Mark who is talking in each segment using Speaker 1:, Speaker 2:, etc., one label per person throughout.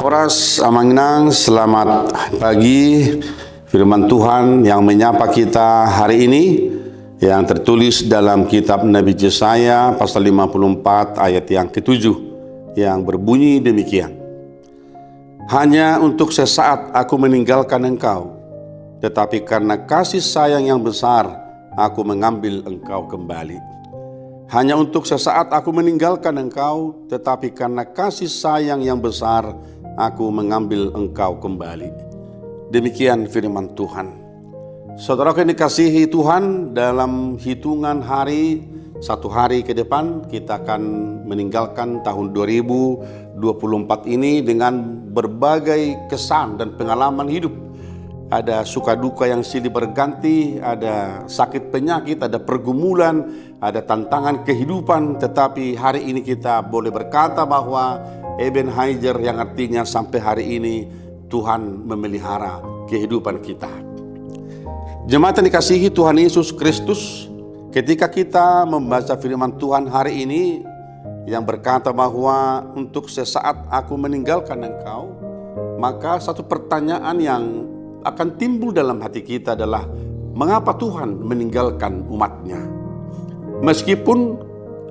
Speaker 1: Horas Amanginang, selamat pagi. Firman Tuhan yang menyapa kita hari ini yang tertulis dalam kitab Nabi Yesaya pasal 54 ayat yang ke-7 yang berbunyi demikian. Hanya untuk sesaat aku meninggalkan engkau, tetapi karena kasih sayang yang besar aku mengambil engkau kembali. Hanya untuk sesaat aku meninggalkan engkau, tetapi karena kasih sayang yang besar aku mengambil engkau kembali. Demikian firman Tuhan. Saudara yang dikasihi Tuhan, dalam hitungan hari, satu hari ke depan kita akan meninggalkan tahun 2024 ini dengan berbagai kesan dan pengalaman hidup. Ada suka duka yang silih berganti, ada sakit penyakit, ada pergumulan, ada tantangan kehidupan. Tetapi hari ini kita boleh berkata bahwa Ebenezer, yang artinya sampai hari ini Tuhan memelihara kehidupan kita. Jemaat yang dikasihi Tuhan Yesus Kristus, ketika kita membaca firman Tuhan hari ini yang berkata bahwa untuk sesaat aku meninggalkan engkau, maka satu pertanyaan yang akan timbul dalam hati kita adalah mengapa Tuhan meninggalkan umatnya? Meskipun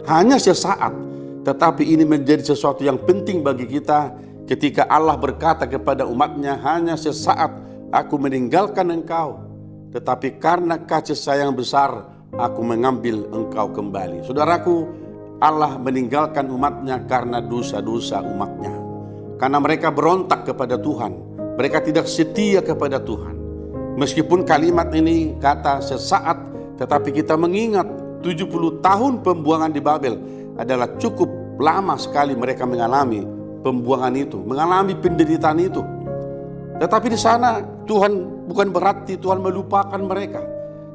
Speaker 1: hanya sesaat, tetapi ini menjadi sesuatu yang penting bagi kita ketika Allah berkata kepada umatnya, hanya sesaat aku meninggalkan engkau, tetapi karena kasih sayang besar aku mengambil engkau kembali. Saudaraku, Allah meninggalkan umatnya karena dosa-dosa umatnya. Karena mereka berontak kepada Tuhan. Mereka tidak setia kepada Tuhan. Meskipun kalimat ini kata sesaat, tetapi kita mengingat 70 tahun pembuangan di Babel adalah cukup lama sekali mereka mengalami pembuangan itu, mengalami penderitaan itu. Tetapi di sana Tuhan bukan berarti Tuhan melupakan mereka,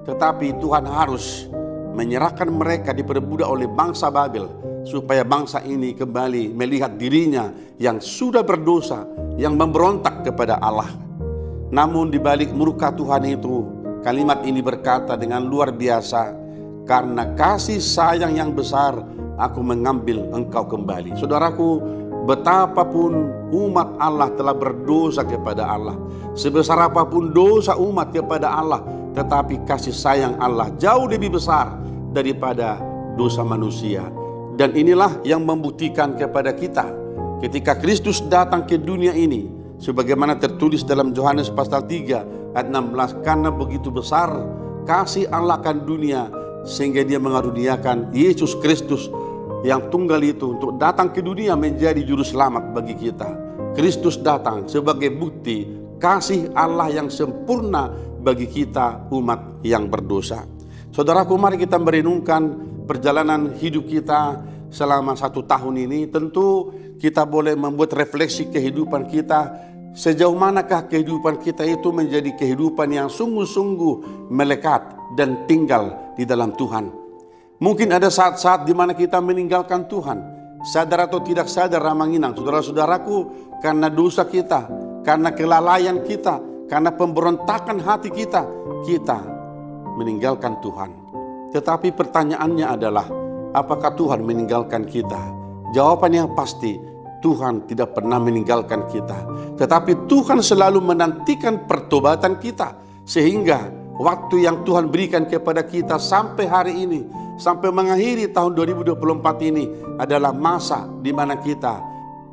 Speaker 1: tetapi Tuhan harus menyerahkan mereka diperbudak oleh bangsa Babel, supaya bangsa ini kembali melihat dirinya yang sudah berdosa, yang memberontak kepada Allah. Namun di balik murka Tuhan itu, kalimat ini berkata dengan luar biasa, karena kasih sayang yang besar aku mengambil engkau kembali. Saudaraku, betapapun umat Allah telah berdosa kepada Allah, sebesar apapun dosa umat kepada Allah, tetapi kasih sayang Allah jauh lebih besar daripada dosa manusia. Dan inilah yang membuktikan kepada kita ketika Kristus datang ke dunia ini, sebagaimana tertulis dalam Yohanes pasal 3 ayat 16, karena begitu besar kasih Allah akan dunia sehingga dia mengaruniakan Yesus Kristus yang tunggal itu untuk datang ke dunia menjadi juru selamat bagi kita. Kristus datang sebagai bukti kasih Allah yang sempurna bagi kita umat yang berdosa. Saudaraku, mari kita merenungkan perjalanan hidup kita selama 1 tahun ini. Tentu kita boleh membuat refleksi kehidupan kita. Sejauh manakah kehidupan kita itu menjadi kehidupan yang sungguh-sungguh melekat dan tinggal di dalam Tuhan. Mungkin ada saat-saat di mana kita meninggalkan Tuhan, sadar atau tidak sadar Ramanginang, saudara-saudaraku, karena dosa kita, karena kelalaian kita, karena pemberontakan hati kita, kita meninggalkan Tuhan. Tetapi pertanyaannya adalah, apakah Tuhan meninggalkan kita? Jawaban yang pasti, Tuhan tidak pernah meninggalkan kita. Tetapi Tuhan selalu menantikan pertobatan kita. Sehingga waktu yang Tuhan berikan kepada kita sampai hari ini, sampai mengakhiri tahun 2024 ini adalah masa di mana kita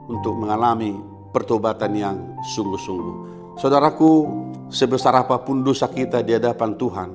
Speaker 1: untuk mengalami pertobatan yang sungguh-sungguh. Saudaraku, sebesar apapun dosa kita di hadapan Tuhan,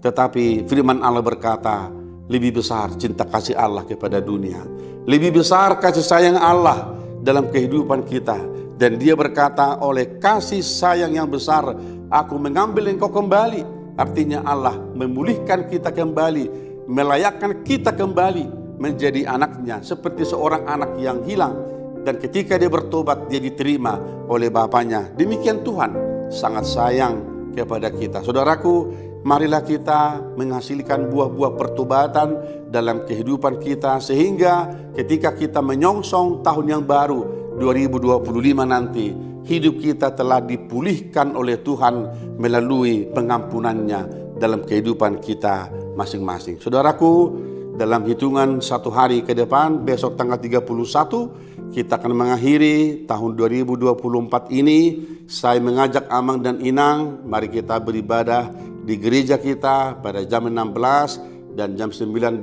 Speaker 1: tetapi firman Allah berkata, lebih besar cinta kasih Allah kepada dunia, lebih besar kasih sayang Allah dalam kehidupan kita. Dan dia berkata, oleh kasih sayang yang besar aku mengambil engkau kembali. Artinya Allah memulihkan kita kembali, melayakkan kita kembali menjadi anaknya, seperti seorang anak yang hilang. Dan ketika dia bertobat, dia diterima oleh Bapaknya. Demikian Tuhan sangat sayang kepada kita. Saudaraku, marilah kita menghasilkan buah-buah pertobatan dalam kehidupan kita, sehingga ketika kita menyongsong tahun yang baru 2025 nanti, hidup kita telah dipulihkan oleh Tuhan melalui pengampunannya dalam kehidupan kita masing-masing. Saudaraku, dalam hitungan 1 hari ke depan, besok tanggal 31, kita akan mengakhiri tahun 2024 ini. Saya mengajak Amang dan Inang, mari kita beribadah di gereja kita pada jam 16 dan jam 19.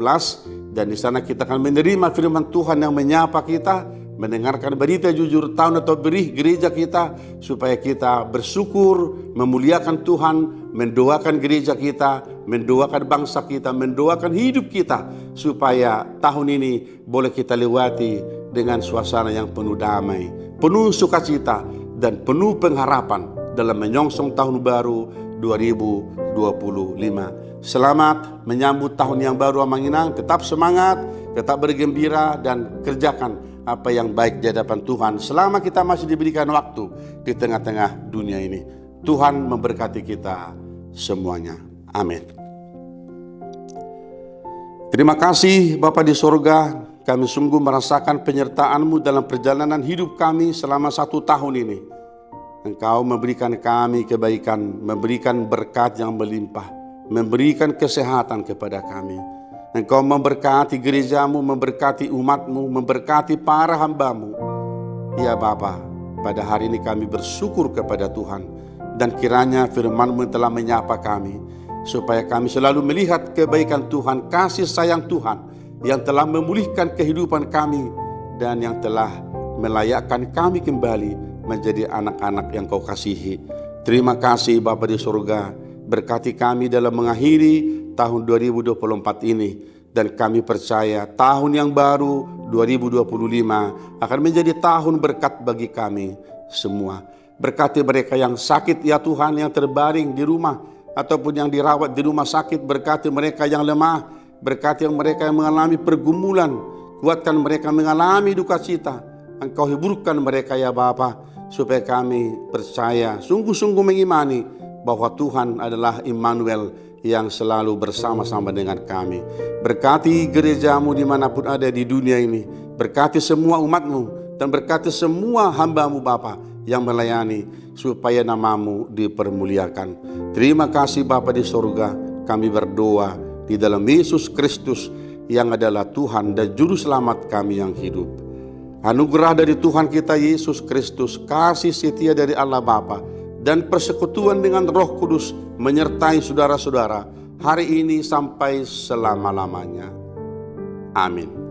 Speaker 1: Dan di sana kita akan menerima firman Tuhan yang menyapa kita, mendengarkan berita jujur tahun atau berih gereja kita, supaya kita bersyukur, memuliakan Tuhan, mendoakan gereja kita, mendoakan bangsa kita, mendoakan hidup kita, supaya tahun ini boleh kita lewati dengan suasana yang penuh damai, penuh sukacita, dan penuh pengharapan dalam menyongsong tahun baru 2025. Selamat menyambut tahun yang baru Amang Inang. Tetap semangat, tetap bergembira, dan kerjakan apa yang baik di hadapan Tuhan selama kita masih diberikan waktu di tengah-tengah dunia ini. Tuhan memberkati kita semuanya. Amin. Terima kasih Bapa di sorga, kami sungguh merasakan penyertaan-Mu dalam perjalanan hidup kami selama 1 tahun ini. Engkau memberikan kami kebaikan, memberikan berkat yang melimpah, memberikan kesehatan kepada kami. Engkau memberkati gereja-Mu, memberkati umat-Mu, memberkati para hamba-Mu. Ya Bapa, pada hari ini kami bersyukur kepada Tuhan, dan kiranya firman-Mu telah menyapa kami, supaya kami selalu melihat kebaikan Tuhan, kasih sayang Tuhan yang telah memulihkan kehidupan kami dan yang telah melayakkan kami kembali menjadi anak-anak yang Kau kasihi. Terima kasih Bapa di surga, berkati kami dalam mengakhiri tahun 2024 ini, dan kami percaya tahun yang baru 2025 akan menjadi tahun berkat bagi kami semua. Berkati mereka yang sakit ya Tuhan, yang terbaring di rumah ataupun yang dirawat di rumah sakit. Berkati mereka yang lemah, berkati mereka yang mengalami pergumulan, kuatkan mereka mengalami duka cita. Engkau hiburkan mereka ya Bapa, supaya kami percaya, sungguh-sungguh mengimani bahwa Tuhan adalah Immanuel yang selalu bersama-sama dengan kami. Berkati gereja-Mu dimanapun ada di dunia ini. Berkati semua umat-Mu, dan berkati semua hamba-Mu Bapa yang melayani, supaya nama-Mu dipermuliakan. Terima kasih Bapa di surga, kami berdoa di dalam Yesus Kristus yang adalah Tuhan dan Juru Selamat kami yang hidup. Anugerah dari Tuhan kita Yesus Kristus, kasih setia dari Allah Bapa, dan persekutuan dengan Roh Kudus menyertai saudara-saudara hari ini sampai selama-lamanya. Amin.